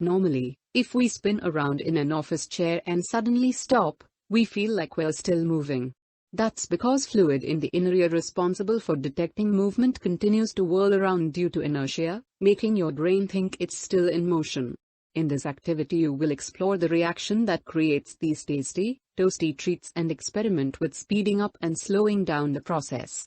Normally, if we spin around in an office chair and suddenly stop, we feel like we're still moving. That's because fluid in the inner ear responsible for detecting movement continues to whirl around due to inertia, making your brain think it's still in motion. In this activity you will explore the reaction that creates these tasty, toasty treats and experiment with speeding up and slowing down the process.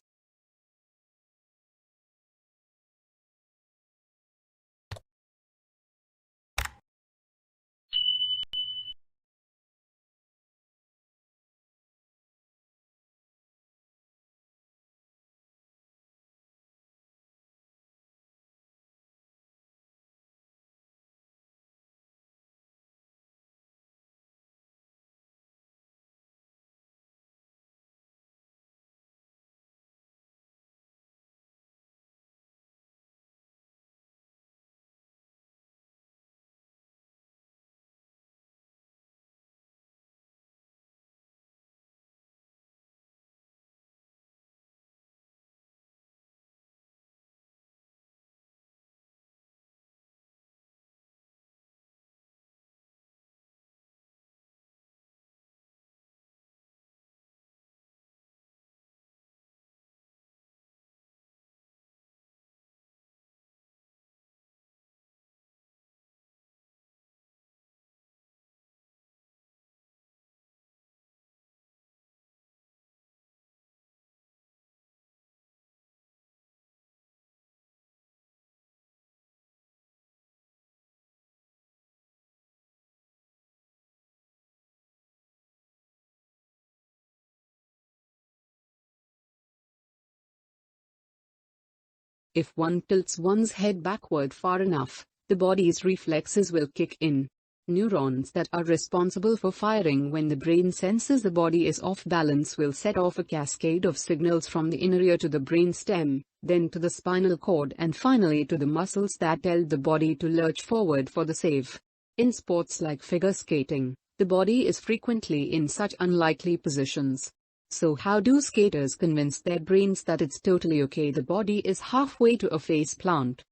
If one tilts one's head backward far enough, the body's reflexes will kick in. Neurons that are responsible for firing when the brain senses the body is off balance will set off a cascade of signals from the inner ear to the brain stem, then to the spinal cord and finally to the muscles that tell the body to lurch forward for the save. In sports like figure skating, the body is frequently in such unlikely positions. So how do skaters convince their brains that it's totally okay? The body is halfway to a face plant.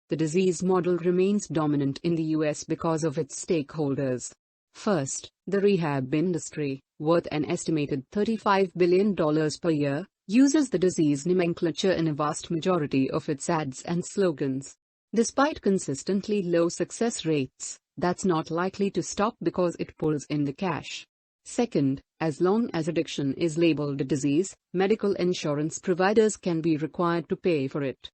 The disease model remains dominant in the US because of its stakeholders. First, the rehab industry, worth an estimated $35 billion per year, uses the disease nomenclature in a vast majority of its ads and slogans. Despite consistently low success rates, that's not likely to stop because it pulls in the cash. Second, as long as addiction is labeled a disease, medical insurance providers can be required to pay for it.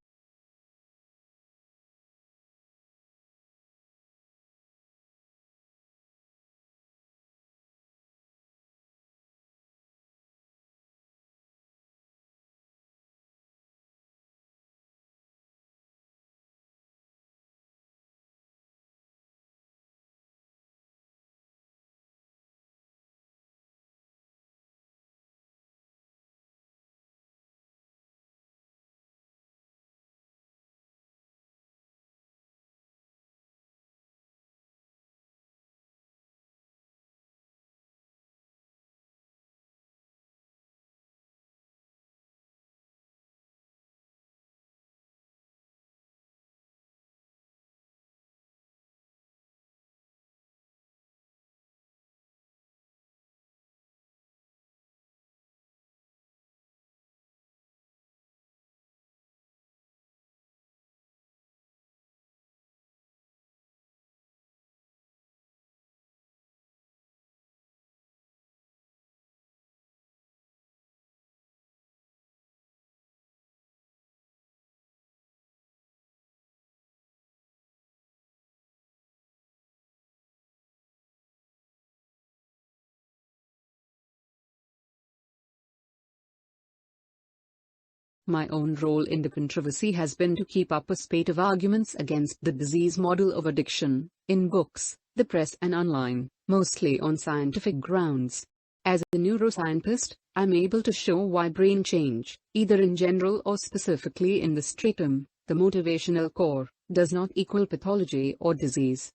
My own role in the controversy has been to keep up a spate of arguments against the disease model of addiction, in books, the press and online, mostly on scientific grounds. As a neuroscientist, I'm able to show why brain change, either in general or specifically in the stratum, the motivational core, does not equal pathology or disease.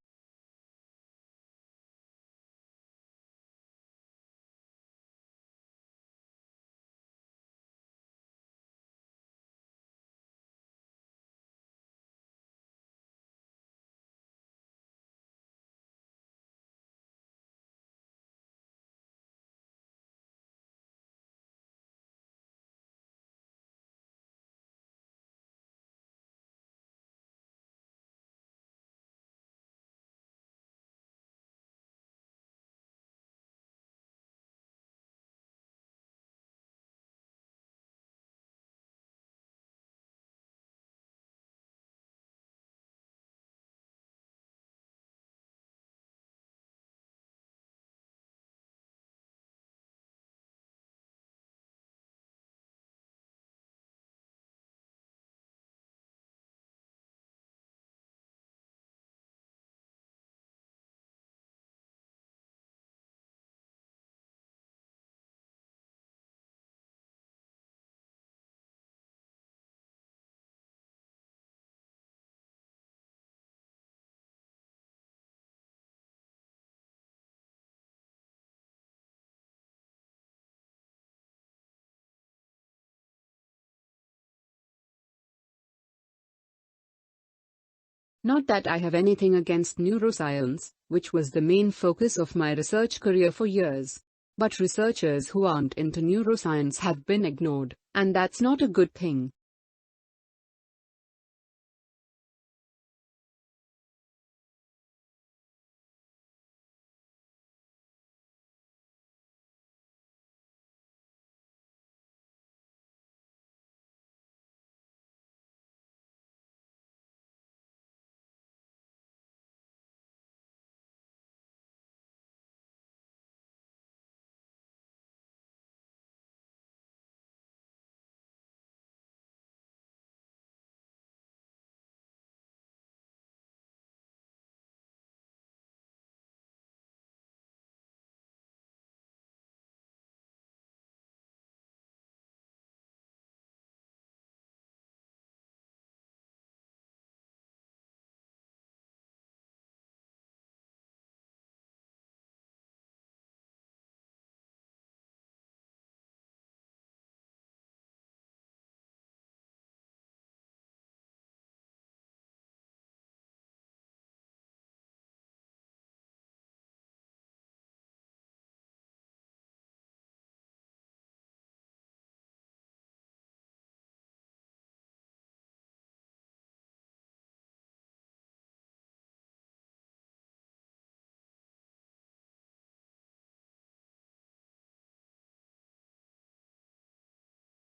Not that I have anything against neuroscience, which was the main focus of my research career for years. But researchers who aren't into neuroscience have been ignored, and that's not a good thing.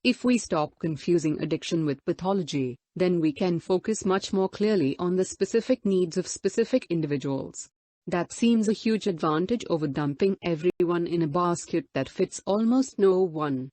If we stop confusing addiction with pathology, then we can focus much more clearly on the specific needs of specific individuals. That seems a huge advantage over dumping everyone in a basket that fits almost no one.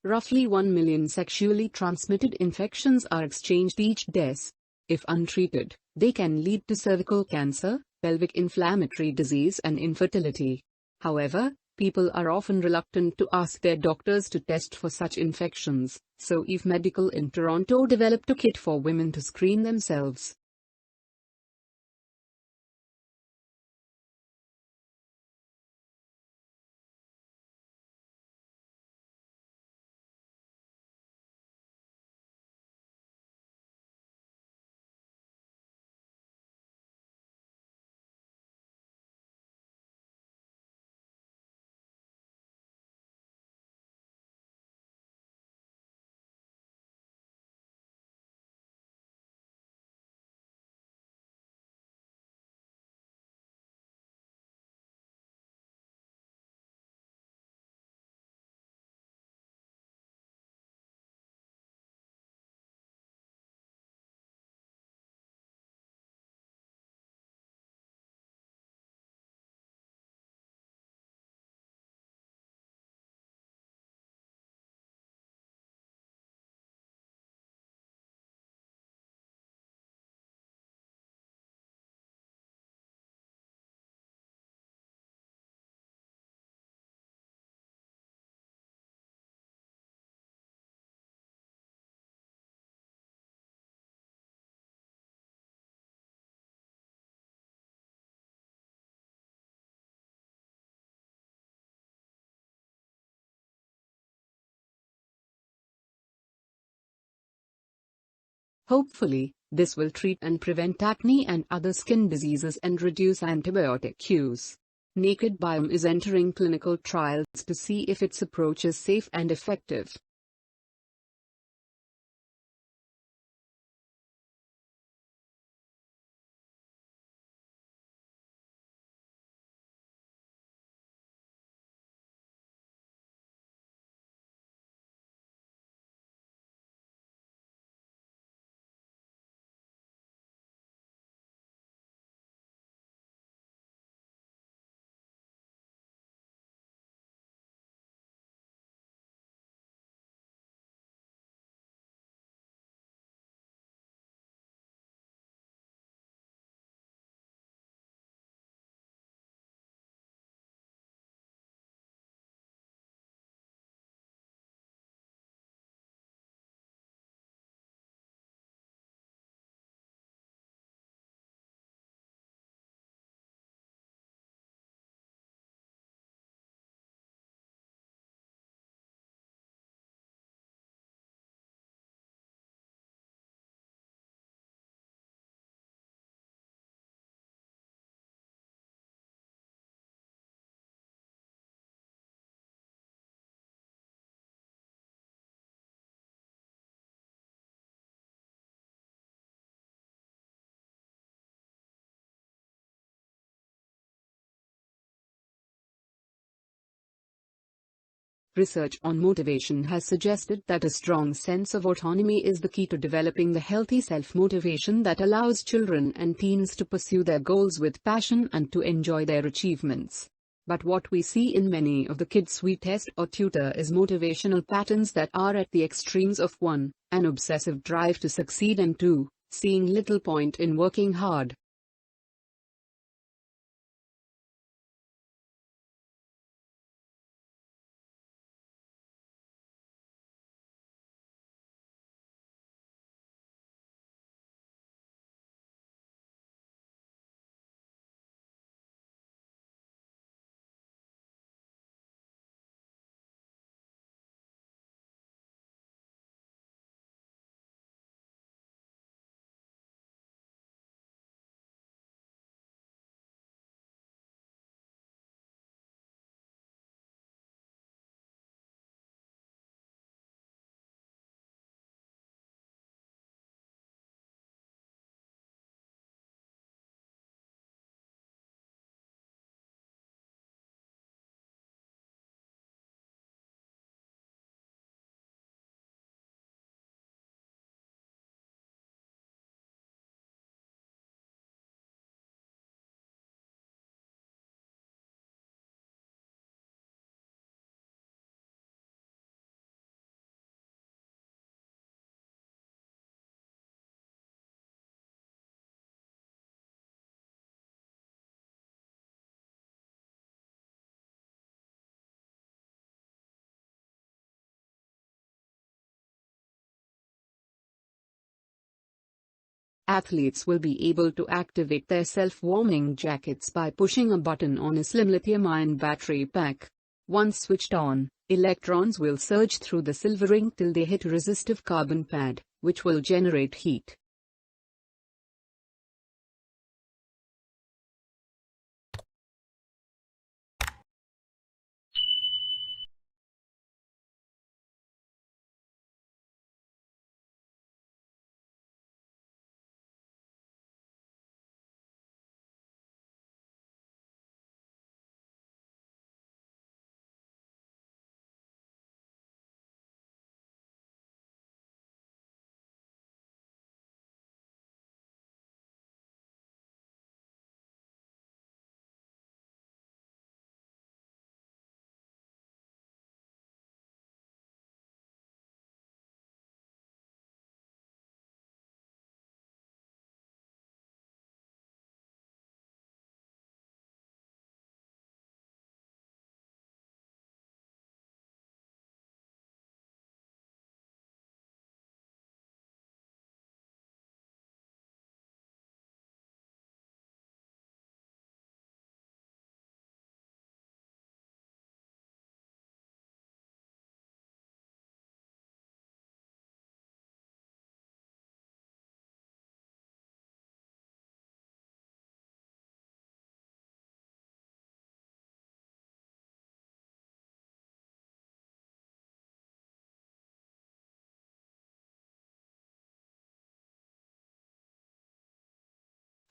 Roughly 1 million sexually transmitted infections are exchanged each day. If untreated, they can lead to cervical cancer, pelvic inflammatory disease and infertility. However, people are often reluctant to ask their doctors to test for such infections, so if Medical in Toronto developed a kit for women to screen themselves. Hopefully, this will treat and prevent acne and other skin diseases and reduce antibiotic use. Naked Biome is entering clinical trials to see if its approach is safe and effective. Research on motivation has suggested that a strong sense of autonomy is the key to developing the healthy self-motivation that allows children and teens to pursue their goals with passion and to enjoy their achievements. But what we see in many of the kids we test or tutor is motivational patterns that are at the extremes of 1, an obsessive drive to succeed, and 2, seeing little point in working hard. Athletes will be able to activate their self-warming jackets by pushing a button on a slim lithium-ion battery pack. Once switched on, electrons will surge through the silver ring till they hit a resistive carbon pad, which will generate heat.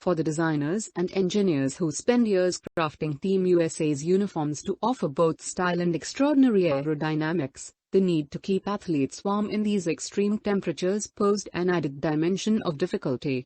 For the designers and engineers who spend years crafting Team USA's uniforms to offer both style and extraordinary aerodynamics, the need to keep athletes warm in these extreme temperatures posed an added dimension of difficulty.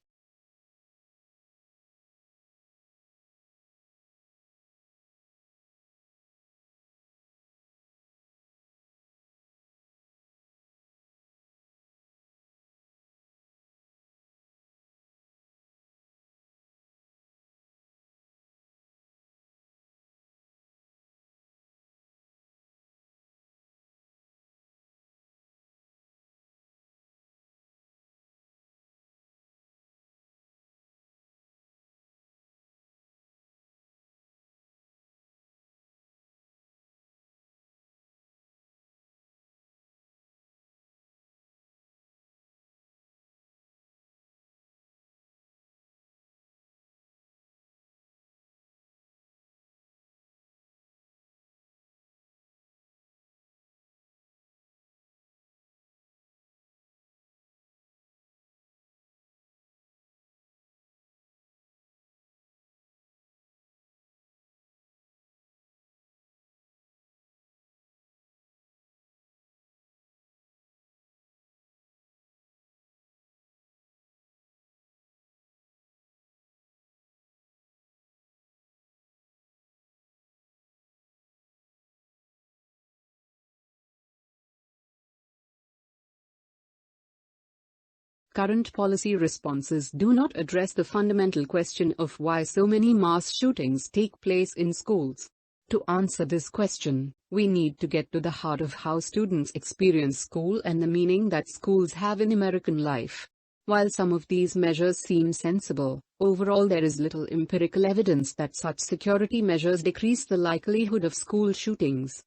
Current policy responses do not address the fundamental question of why so many mass shootings take place in schools. To answer this question, we need to get to the heart of how students experience school and the meaning that schools have in American life. While some of these measures seem sensible, overall there is little empirical evidence that such security measures decrease the likelihood of school shootings.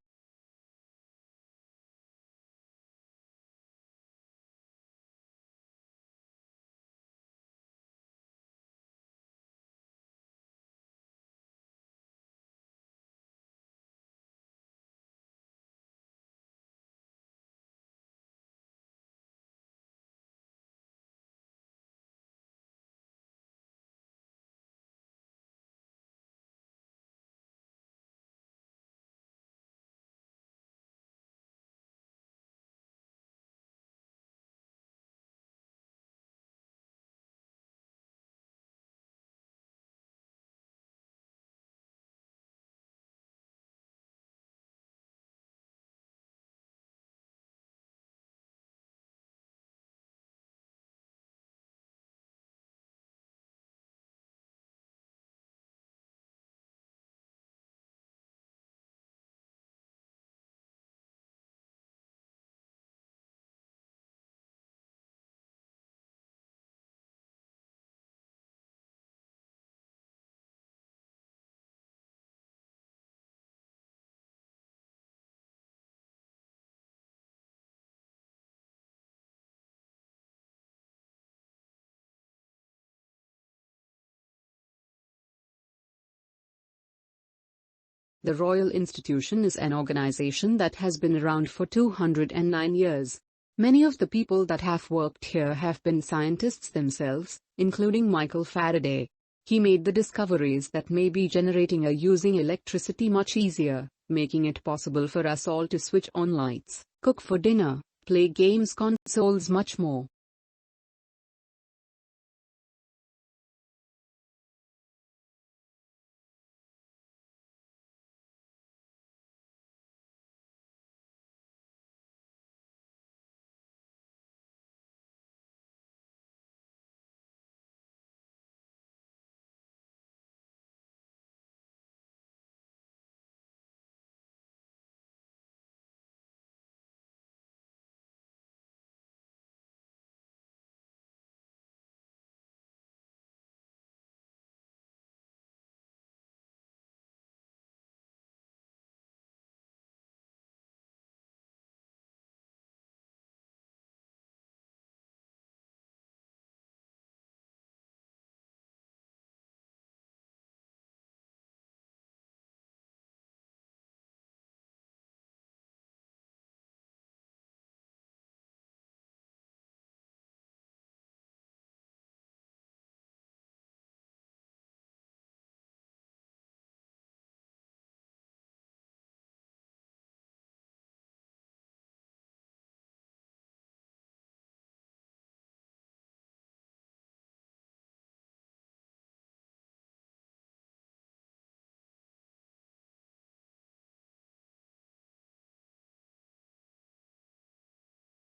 The Royal Institution is an organization that has been around for 209 years. Many of the people that have worked here have been scientists themselves, including Michael Faraday. He made the discoveries that may be generating or using electricity much easier, making it possible for us all to switch on lights, cook for dinner, play games, consoles, much more.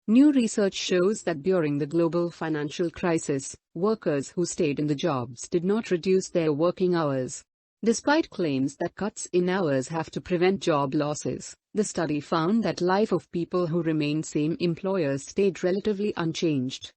New research shows that during the global financial crisis, workers who stayed in the jobs did not reduce their working hours. Despite claims that cuts in hours have to prevent job losses, the study found that life of people who remained same employers stayed relatively unchanged.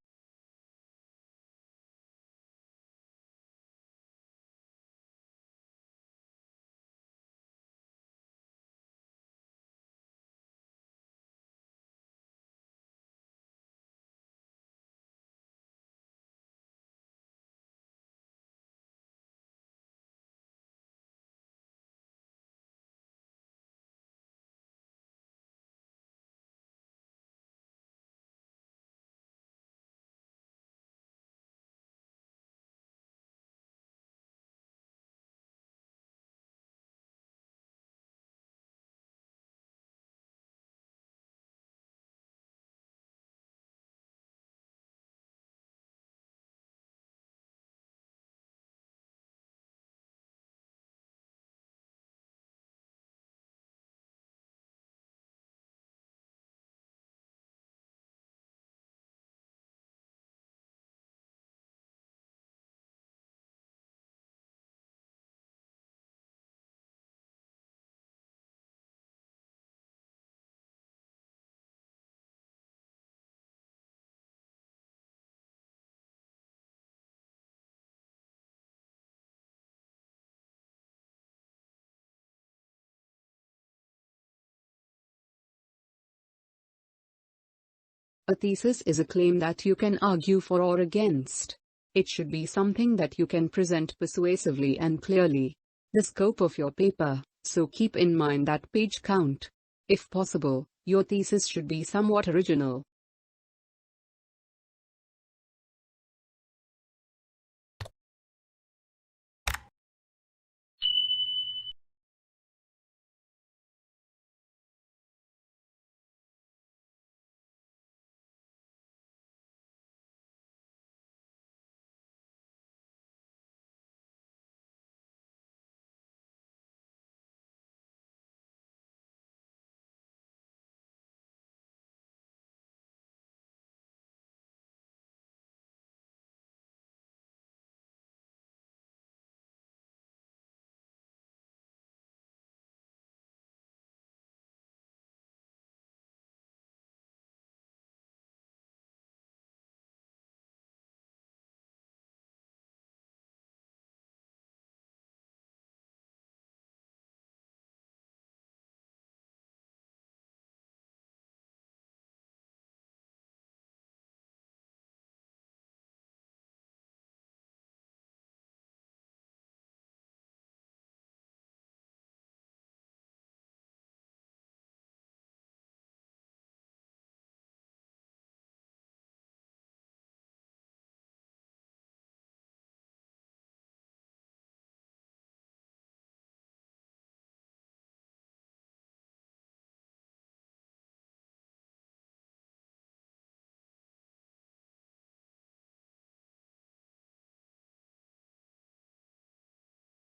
A thesis is a claim that you can argue for or against. It should be something that you can present persuasively and clearly. The scope of your paper, so keep in mind that page count. If possible, your thesis should be somewhat original.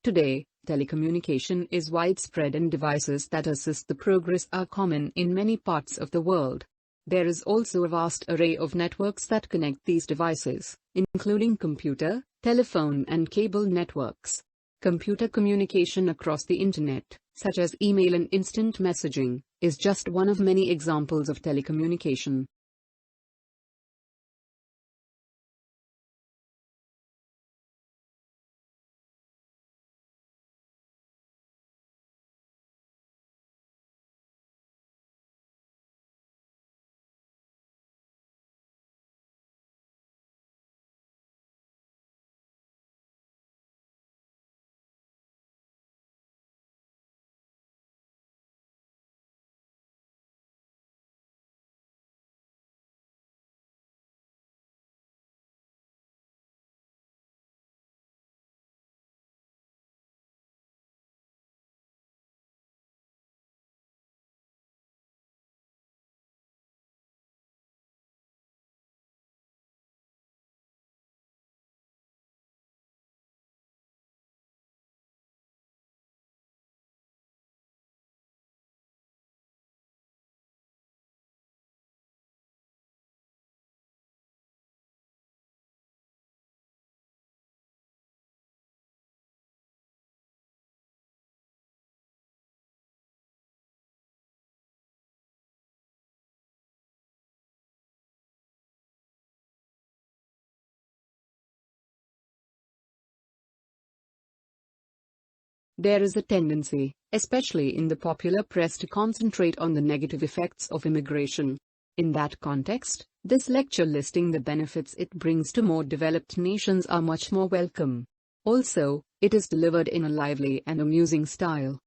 Today, telecommunication is widespread and devices that assist the progress are common in many parts of the world. There is also a vast array of networks that connect these devices, including computer, telephone and cable networks. Computer communication across the internet, such as email and instant messaging, is just one of many examples of telecommunication. There is a tendency, especially in the popular press, to concentrate on the negative effects of immigration. In that context, this lecture listing the benefits it brings to more developed nations are much more welcome. Also, it is delivered in a lively and amusing style.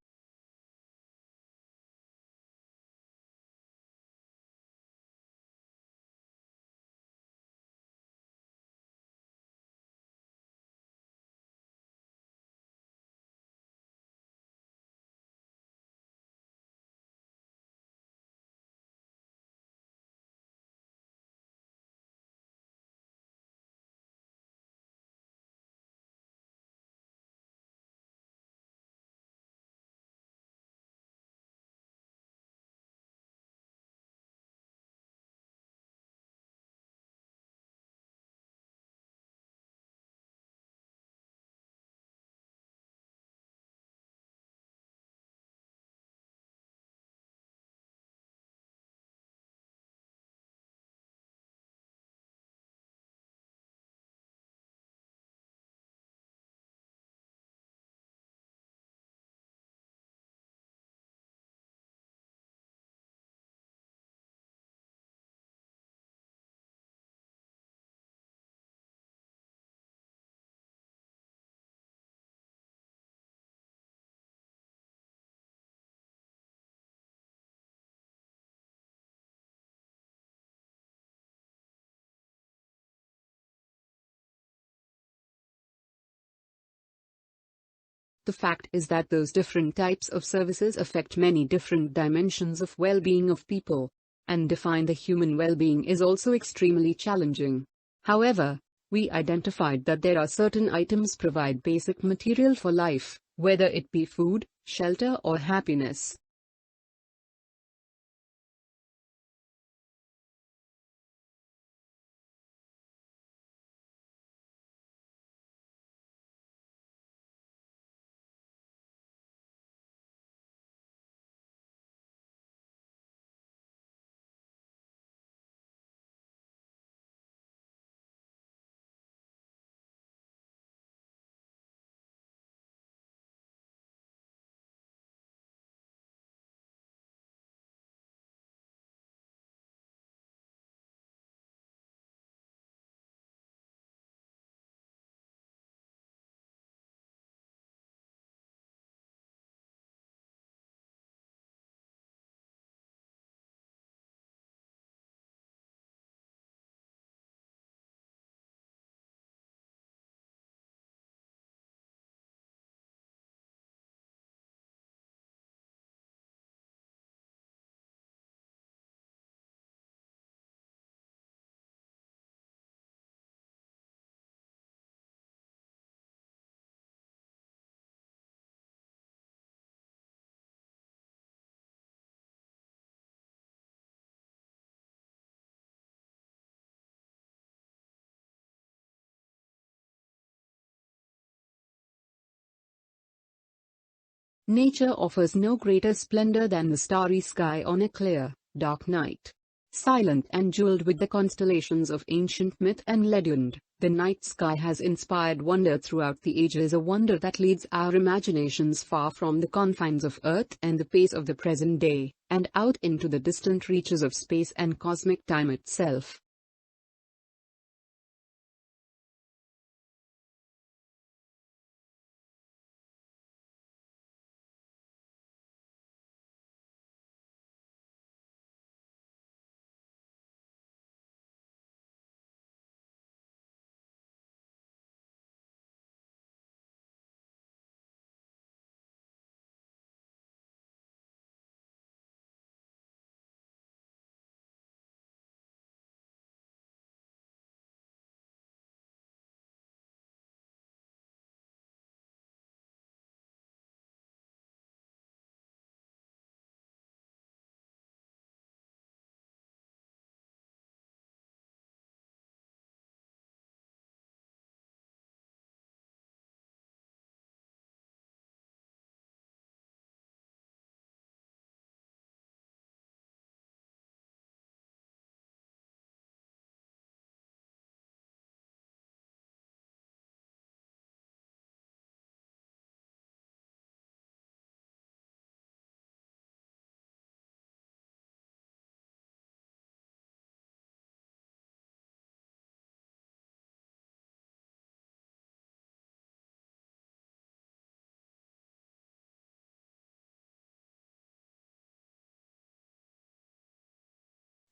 The fact is that those different types of services affect many different dimensions of well-being of people, and define the human well-being is also extremely challenging. However, we identified that there are certain items provide basic material for life, whether it be food, shelter or happiness. Nature offers no greater splendor than the starry sky on a clear, dark night. Silent and jeweled with the constellations of ancient myth and legend, the night sky has inspired wonder throughout the ages, a wonder that leads our imaginations far from the confines of Earth and the pace of the present day, and out into the distant reaches of space and cosmic time itself.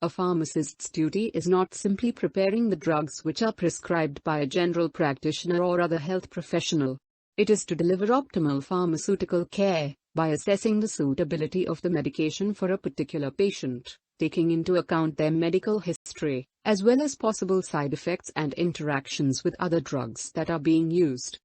A pharmacist's duty is not simply preparing the drugs which are prescribed by a general practitioner or other health professional. It is to deliver optimal pharmaceutical care, by assessing the suitability of the medication for a particular patient, taking into account their medical history, as well as possible side effects and interactions with other drugs that are being used.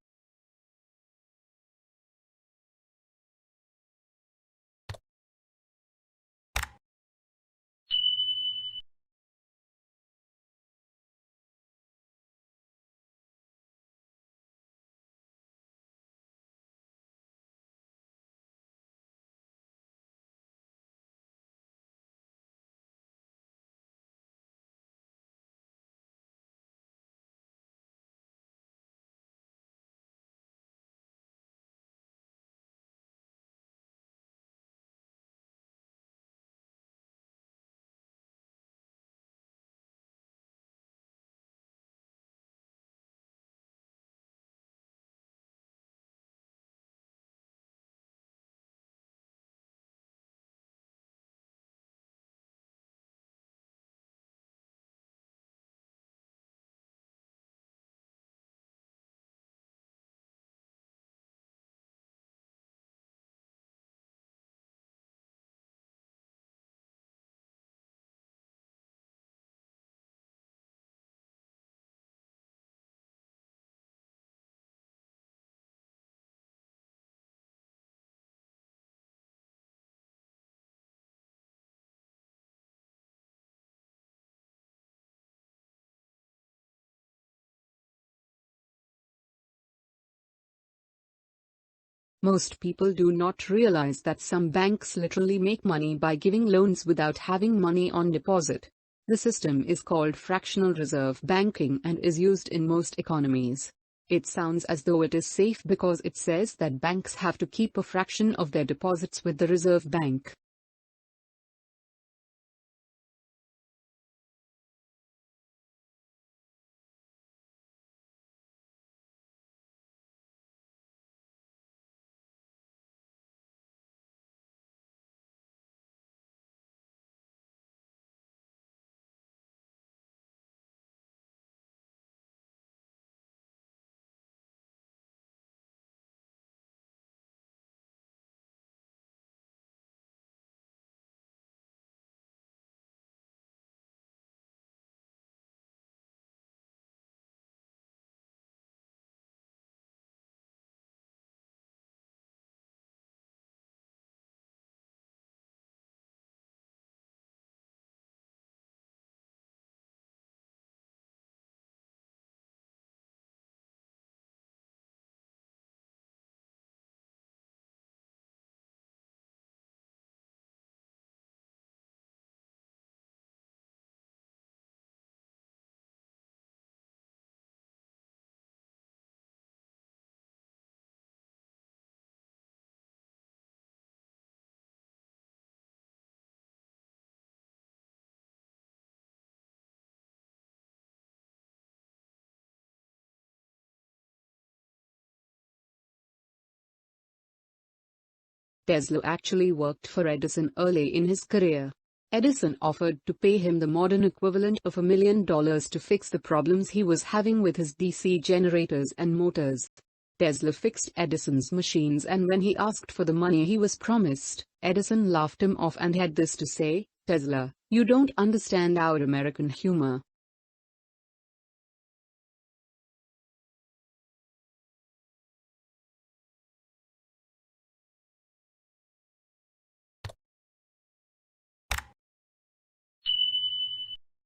Most people do not realize that some banks literally make money by giving loans without having money on deposit. The system is called fractional reserve banking and is used in most economies. It sounds as though it is safe because it says that banks have to keep a fraction of their deposits with the Reserve Bank. Tesla actually worked for Edison early in his career. Edison offered to pay him the modern equivalent of $1 million to fix the problems he was having with his DC generators and motors. Tesla fixed Edison's machines, and when he asked for the money he was promised, Edison laughed him off and had this to say, "Tesla, you don't understand our American humor.